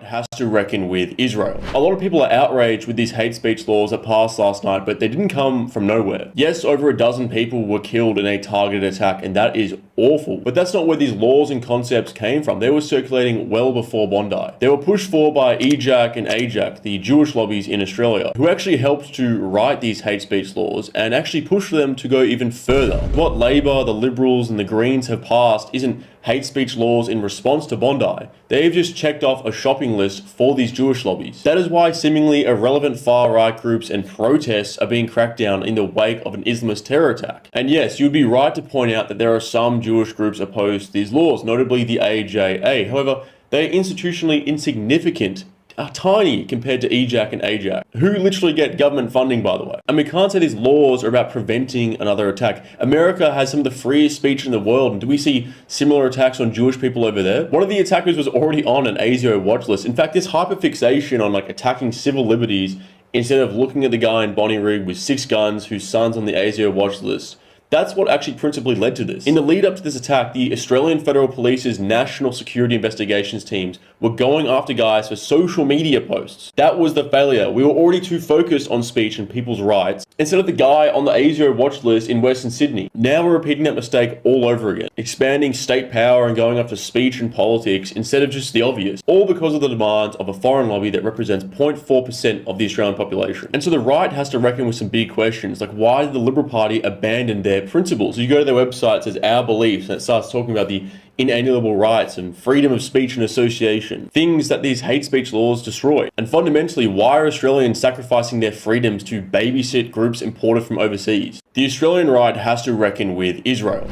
has to reckon with Israel. A lot of people are outraged with these hate speech laws that passed last night, but they didn't come from nowhere. Yes, over a dozen people were killed in a targeted attack, and that is awful. But that's not where these laws and concepts came from. They were circulating well before Bondi. They were pushed for by EJAC and AJAC, the Jewish lobbies in Australia, who actually helped to write these hate speech laws and actually push for them to go even further. What Labour, the Liberals, and the Greens have passed isn't hate speech laws in response to Bondi. They've just checked off a shopping list for these Jewish lobbies. That is why seemingly irrelevant far-right groups and protests are being cracked down in the wake of an Islamist terror attack. And yes, you'd be right to point out that there are some Jewish groups opposed to these laws, notably the AJA. However, they are institutionally insignificant, are tiny compared to EJAC and AJAC, who literally get government funding, by the way. And we can't say these laws are about preventing another attack. America has some of the freest speech in the world, and do we see similar attacks on Jewish people over there? One of the attackers was already on an ASIO watch list. In fact, this hyperfixation on attacking civil liberties instead of looking at the guy in Bonnyrigg with 6 guns whose son's on the ASIO watch list, that's what actually principally led to this. In the lead up to this attack, the Australian Federal Police's National Security Investigations teams were going after guys for social media posts. That was the failure. We were already too focused on speech and people's rights instead of the guy on the ASIO watch list in Western Sydney. Now we're repeating that mistake all over again, expanding state power and going after speech and politics instead of just the obvious, all because of the demands of a foreign lobby that represents 0.4% of the Australian population. And so the right has to reckon with some big questions, like why did the Liberal Party abandon their principles? You go to their website, it says our beliefs, and it starts talking about the inalienable rights and freedom of speech and association, things that these hate speech laws destroy. And fundamentally, why are Australians sacrificing their freedoms to babysit groups imported from overseas? The Australian right has to reckon with Israel.